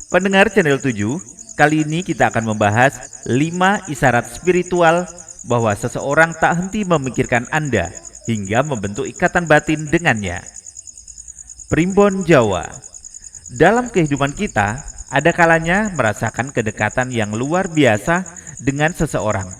Pendengar channel 7, kali ini kita akan membahas 5 isyarat spiritual bahwa seseorang tak henti memikirkan Anda hingga membentuk ikatan batin dengannya. Primbon Jawa. Dalam kehidupan kita, ada kalanya merasakan kedekatan yang luar biasa dengan seseorang,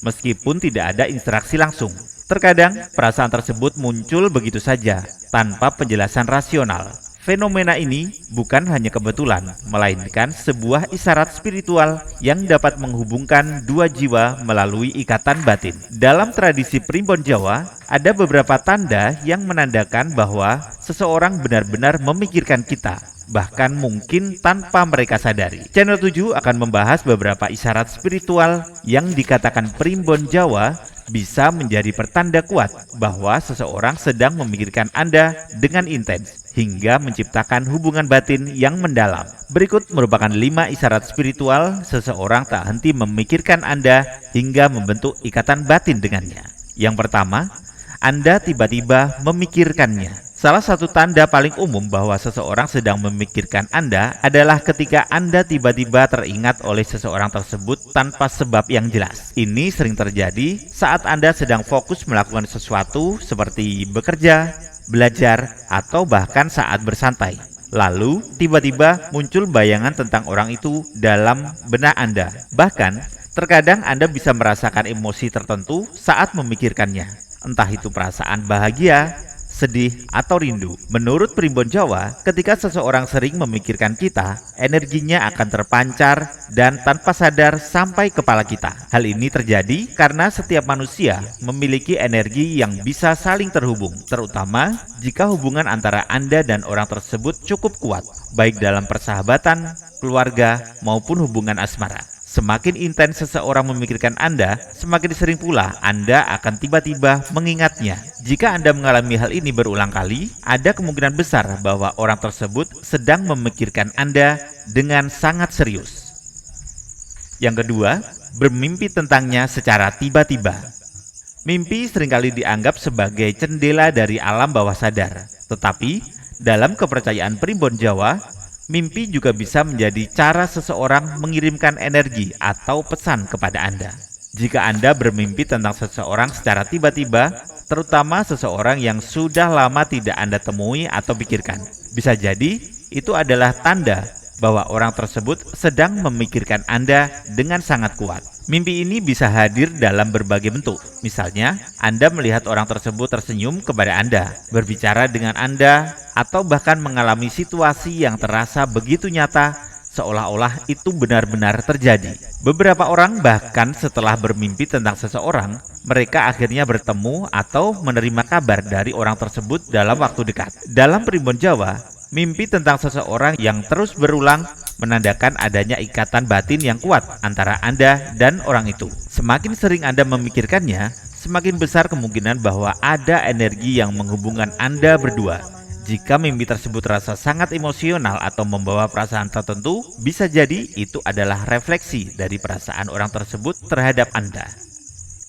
meskipun tidak ada interaksi langsung. Terkadang, perasaan tersebut muncul begitu saja, tanpa penjelasan rasional. Fenomena ini bukan hanya kebetulan, melainkan sebuah isyarat spiritual yang dapat menghubungkan dua jiwa melalui ikatan batin. Dalam tradisi Primbon Jawa, ada beberapa tanda yang menandakan bahwa seseorang benar-benar memikirkan kita, bahkan mungkin tanpa mereka sadari. Channel 7 akan membahas beberapa isyarat spiritual yang dikatakan Primbon Jawa bisa menjadi pertanda kuat bahwa seseorang sedang memikirkan Anda dengan intens hingga menciptakan hubungan batin yang mendalam. Berikut merupakan 5 isyarat spiritual seseorang tak henti memikirkan Anda hingga membentuk ikatan batin dengannya. Yang pertama, Anda tiba-tiba memikirkannya. Salah satu tanda paling umum bahwa seseorang sedang memikirkan Anda adalah ketika Anda tiba-tiba teringat oleh seseorang tersebut tanpa sebab yang jelas. Ini sering terjadi saat Anda sedang fokus melakukan sesuatu seperti bekerja, belajar, atau bahkan saat bersantai. Lalu, tiba-tiba muncul bayangan tentang orang itu dalam benak Anda. Bahkan, terkadang Anda bisa merasakan emosi tertentu saat memikirkannya. Entah itu perasaan bahagia, sedih, atau rindu. Menurut Primbon Jawa, ketika seseorang sering memikirkan kita, energinya akan terpancar dan tanpa sadar sampai kepala kita. Hal ini terjadi karena setiap manusia memiliki energi yang bisa saling terhubung, terutama jika hubungan antara Anda dan orang tersebut cukup kuat, baik dalam persahabatan, keluarga, maupun hubungan asmara. Semakin intens seseorang memikirkan Anda, semakin sering pula Anda akan tiba-tiba mengingatnya. Jika Anda mengalami hal ini berulang kali, ada kemungkinan besar bahwa orang tersebut sedang memikirkan Anda dengan sangat serius. Yang kedua, bermimpi tentangnya secara tiba-tiba. Mimpi seringkali dianggap sebagai jendela dari alam bawah sadar. Tetapi, dalam kepercayaan Primbon Jawa, mimpi juga bisa menjadi cara seseorang mengirimkan energi atau pesan kepada Anda. Jika Anda bermimpi tentang seseorang secara tiba-tiba, terutama seseorang yang sudah lama tidak Anda temui atau pikirkan, bisa jadi itu adalah tanda bahwa orang tersebut sedang memikirkan Anda dengan sangat kuat. Mimpi ini bisa hadir dalam berbagai bentuk. Misalnya, Anda melihat orang tersebut tersenyum kepada Anda, berbicara dengan Anda, atau bahkan mengalami situasi yang terasa begitu nyata, seolah-olah itu benar-benar terjadi. Beberapa orang bahkan setelah bermimpi tentang seseorang, mereka akhirnya bertemu atau menerima kabar dari orang tersebut dalam waktu dekat. Dalam Primbon Jawa, mimpi tentang seseorang yang terus berulang menandakan adanya ikatan batin yang kuat antara Anda dan orang itu. Semakin sering Anda memikirkannya, semakin besar kemungkinan bahwa ada energi yang menghubungkan Anda berdua. Jika mimpi tersebut terasa sangat emosional atau membawa perasaan tertentu, bisa jadi itu adalah refleksi dari perasaan orang tersebut terhadap Anda.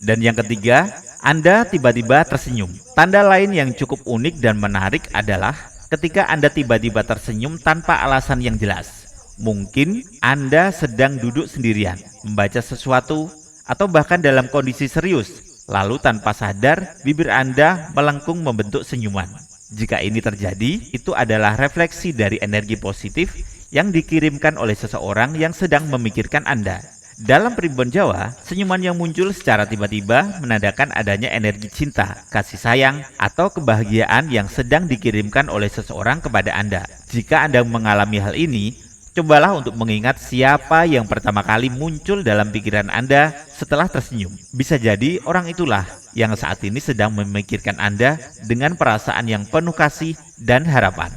Dan yang ketiga, Anda tiba-tiba tersenyum. Tanda lain yang cukup unik dan menarik adalah ketika Anda tiba-tiba tersenyum tanpa alasan yang jelas. Mungkin Anda sedang duduk sendirian, membaca sesuatu, atau bahkan dalam kondisi serius. Lalu tanpa sadar, bibir Anda melengkung membentuk senyuman. Jika ini terjadi, itu adalah refleksi dari energi positif yang dikirimkan oleh seseorang yang sedang memikirkan Anda. Dalam Primbon Jawa, senyuman yang muncul secara tiba-tiba menandakan adanya energi cinta, kasih sayang, atau kebahagiaan yang sedang dikirimkan oleh seseorang kepada Anda. Jika Anda mengalami hal ini, cobalah untuk mengingat siapa yang pertama kali muncul dalam pikiran Anda setelah tersenyum. Bisa jadi orang itulah yang saat ini sedang memikirkan Anda dengan perasaan yang penuh kasih dan harapan.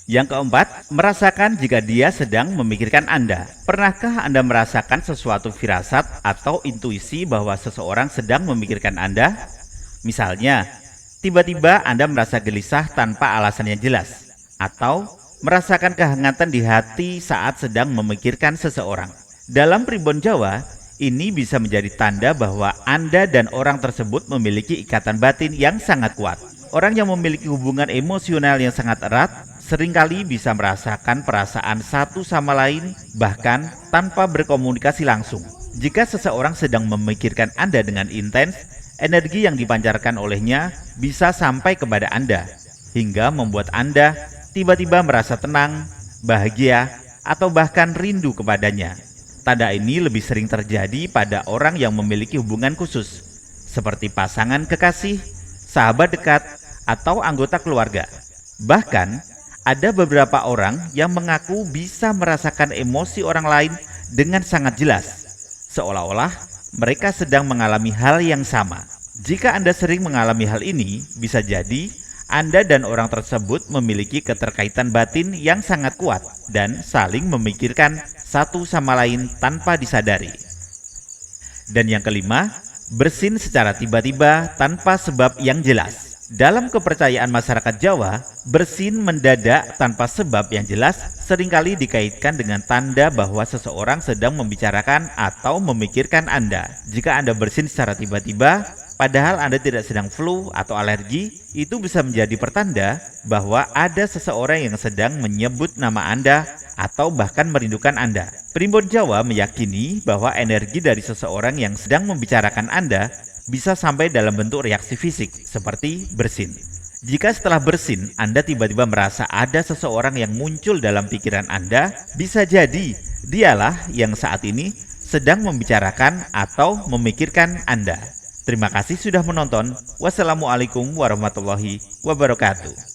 Yang keempat, merasakan jika dia sedang memikirkan Anda. Pernahkah Anda merasakan sesuatu firasat atau intuisi bahwa seseorang sedang memikirkan Anda? Misalnya, tiba-tiba Anda merasa gelisah tanpa alasan yang jelas, atau merasakan kehangatan di hati saat sedang memikirkan seseorang. Dalam Primbon Jawa, ini bisa menjadi tanda bahwa Anda dan orang tersebut memiliki ikatan batin yang sangat kuat. Orang yang memiliki hubungan emosional yang sangat erat seringkali bisa merasakan perasaan satu sama lain bahkan tanpa berkomunikasi langsung. Jika seseorang sedang memikirkan Anda dengan intens, energi yang dipancarkan olehnya bisa sampai kepada Anda, hingga membuat Anda tiba-tiba merasa tenang, bahagia, atau bahkan rindu kepadanya. Tanda ini lebih sering terjadi pada orang yang memiliki hubungan khusus, seperti pasangan kekasih, sahabat dekat, atau anggota keluarga. Bahkan, ada beberapa orang yang mengaku bisa merasakan emosi orang lain dengan sangat jelas, seolah-olah mereka sedang mengalami hal yang sama. Jika Anda sering mengalami hal ini, bisa jadi Anda dan orang tersebut memiliki keterkaitan batin yang sangat kuat dan saling memikirkan satu sama lain tanpa disadari. Dan yang kelima, bersin secara tiba-tiba tanpa sebab yang jelas. Dalam kepercayaan masyarakat Jawa, bersin mendadak tanpa sebab yang jelas seringkali dikaitkan dengan tanda bahwa seseorang sedang membicarakan atau memikirkan Anda. Jika Anda bersin secara tiba-tiba, padahal Anda tidak sedang flu atau alergi, itu bisa menjadi pertanda bahwa ada seseorang yang sedang menyebut nama Anda atau bahkan merindukan Anda. Primbon Jawa meyakini bahwa energi dari seseorang yang sedang membicarakan Anda bisa sampai dalam bentuk reaksi fisik seperti bersin. Jika setelah bersin Anda tiba-tiba merasa ada seseorang yang muncul dalam pikiran Anda, bisa jadi dialah yang saat ini sedang membicarakan atau memikirkan Anda. Terima kasih sudah menonton. Wassalamualaikum warahmatullahi wabarakatuh.